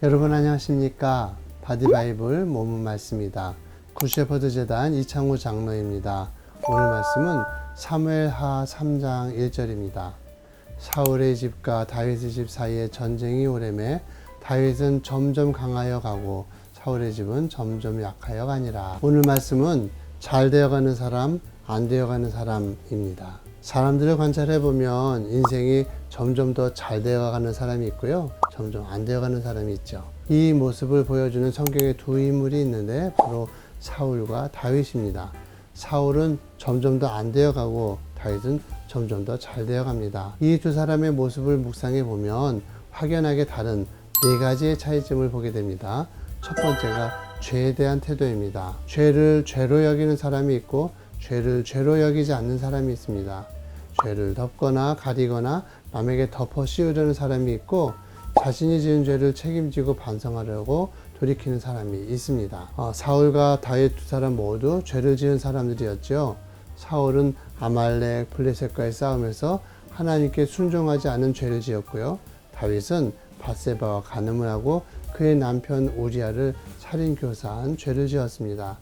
여러분 안녕하십니까? 바디바이블 모문 말씀입니다. 굿셰퍼드 재단 이창호 장로입니다. 오늘 말씀은 사무엘하 3장 1절입니다. 사울의 집과 다윗의 집 사이에 전쟁이 오래매 다윗은 점점 강하여 가고 사울의 집은 점점 약하여 가니라. 오늘 말씀은 잘 되어가는 사람, 안 되어가는 사람입니다. 사람들을 관찰해 보면 인생이 점점 더 잘 되어가는 사람이 있고요, 점점 안 되어가는 사람이 있죠. 이 모습을 보여주는 성경에 두 인물이 있는데 바로 사울과 다윗입니다. 사울은 점점 더 안 되어가고 다윗은 점점 더 잘 되어갑니다. 이 두 사람의 모습을 묵상해 보면 확연하게 다른 네 가지의 차이점을 보게 됩니다. 첫 번째가 죄에 대한 태도입니다. 죄를 죄로 여기는 사람이 있고 죄를 죄로 여기지 않는 사람이 있습니다. 죄를 덮거나 가리거나 남에게 덮어 씌우려는 사람이 있고 자신이 지은 죄를 책임지고 반성하려고 돌이키는 사람이 있습니다. 사울과 다윗 두 사람 모두 죄를 지은 사람들이었죠. 사울은 아말렉, 블레셋과의 싸움에서 하나님께 순종하지 않은 죄를 지었고요. 다윗은 밧세바와 간음을 하고 그의 남편 우리아를 살인교사한 죄를 지었습니다.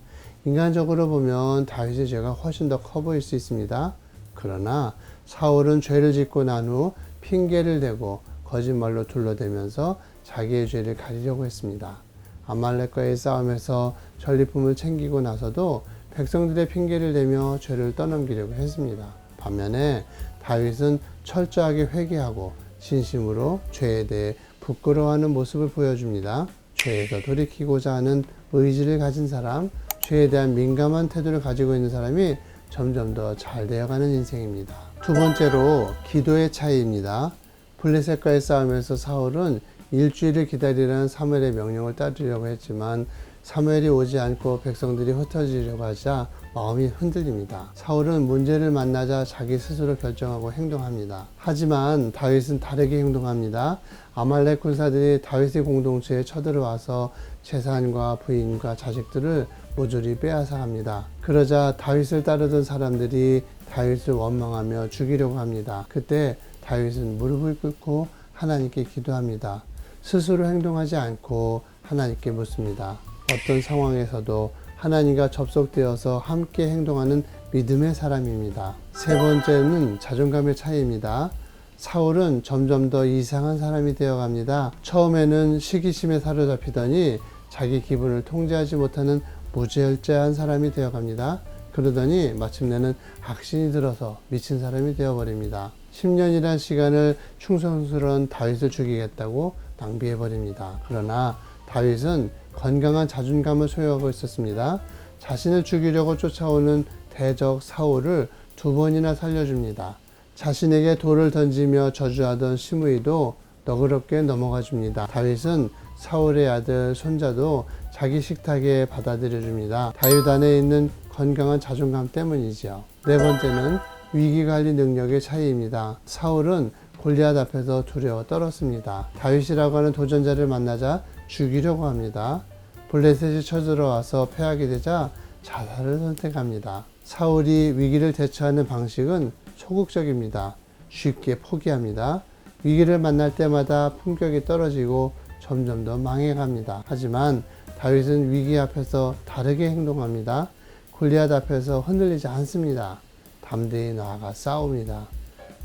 인간적으로 보면 다윗의 죄가 훨씬 더 커 보일 수 있습니다. 그러나 사울은 죄를 짓고 난 후 핑계를 대고 거짓말로 둘러대면서 자기의 죄를 가리려고 했습니다. 아말렉과의 싸움에서 전리품을 챙기고 나서도 백성들의 핑계를 대며 죄를 떠넘기려고 했습니다. 반면에 다윗은 철저하게 회개하고 진심으로 죄에 대해 부끄러워하는 모습을 보여줍니다. 죄에서 돌이키고자 하는 의지를 가진 사람, 죄에 대한 민감한 태도를 가지고 있는 사람이 점점 더 잘 되어가는 인생입니다. 두 번째로 기도의 차이입니다. 블레셋과의 싸움에서 사울은 일주일을 기다리라는 사무엘의 명령을 따르려고 했지만 사무엘이 오지 않고 백성들이 흩어지려고 하자 마음이 흔들립니다. 사울은 문제를 만나자 자기 스스로 결정하고 행동합니다. 하지만 다윗은 다르게 행동합니다. 아말렉 군사들이 다윗의 공동체에 쳐들어와서 재산과 부인과 자식들을 모조리 빼앗아갑니다. 그러자 다윗을 따르던 사람들이 다윗을 원망하며 죽이려고 합니다. 그때 다윗은 무릎을 꿇고 하나님께 기도합니다. 스스로 행동하지 않고 하나님께 묻습니다. 어떤 상황에서도 하나님과 접속되어서 함께 행동하는 믿음의 사람입니다. 세 번째는 자존감의 차이입니다. 사울은 점점 더 이상한 사람이 되어갑니다. 처음에는 시기심에 사로잡히더니 자기 기분을 통제하지 못하는 무절제한 사람이 되어갑니다. 그러더니 마침내는 악신이 들어서 미친 사람이 되어버립니다. 10년이란 시간을 충성스러운 다윗을 죽이겠다고 낭비해버립니다. 그러나 다윗은 건강한 자존감을 소유하고 있었습니다. 자신을 죽이려고 쫓아오는 대적 사울을 2번이나 살려줍니다. 자신에게 돌을 던지며 저주하던 시므이도 너그럽게 넘어가 줍니다. 다윗은 사울의 아들 손자도 자기 식탁에 받아들여 줍니다. 다윗 안에 있는 건강한 자존감 때문이지요. 네 번째는 위기관리 능력의 차이입니다. 사울은 골리앗 앞에서 두려워 떨었습니다. 다윗이라고 하는 도전자를 만나자 죽이려고 합니다. 블레셋이 쳐들어와서 패하게 되자 자살을 선택합니다. 사울이 위기를 대처하는 방식은 소극적입니다. 쉽게 포기합니다. 위기를 만날 때마다 품격이 떨어지고 점점 더 망해갑니다. 하지만 다윗은 위기 앞에서 다르게 행동합니다. 골리앗 앞에서 흔들리지 않습니다. 담대히 나아가 싸웁니다.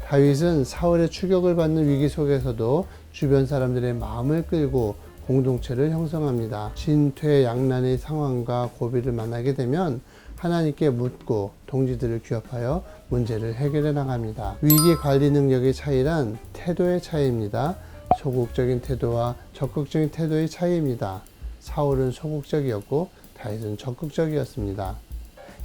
다윗은 사울의 추격을 받는 위기 속에서도 주변 사람들의 마음을 끌고 공동체를 형성합니다. 진퇴양난의 상황과 고비를 만나게 되면 하나님께 묻고 동지들을 규합하여 문제를 해결해 나갑니다. 위기 관리 능력의 차이란 태도의 차이입니다. 소극적인 태도와 적극적인 태도의 차이입니다. 사울은 소극적이었고 다윗은 적극적이었습니다.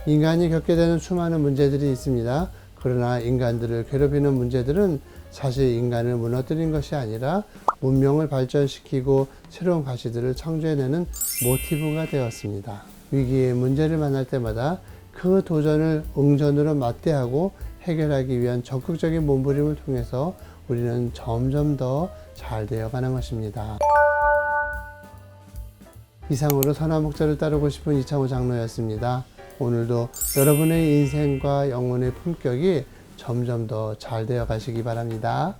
인간이 겪게 되는 수많은 문제들이 있습니다. 그러나 인간들을 괴롭히는 문제들은 사실 인간을 무너뜨린 것이 아니라 문명을 발전시키고 새로운 가치들을 창조해내는 모티브가 되었습니다. 위기의 문제를 만날 때마다 그 도전을 응전으로 맞대하고 해결하기 위한 적극적인 몸부림을 통해서 우리는 점점 더 잘 되어가는 것입니다. 이상으로 선한 목자를 따르고 싶은 이창호 장로였습니다. 오늘도 여러분의 인생과 영혼의 품격이 점점 더 잘 되어 가시기 바랍니다.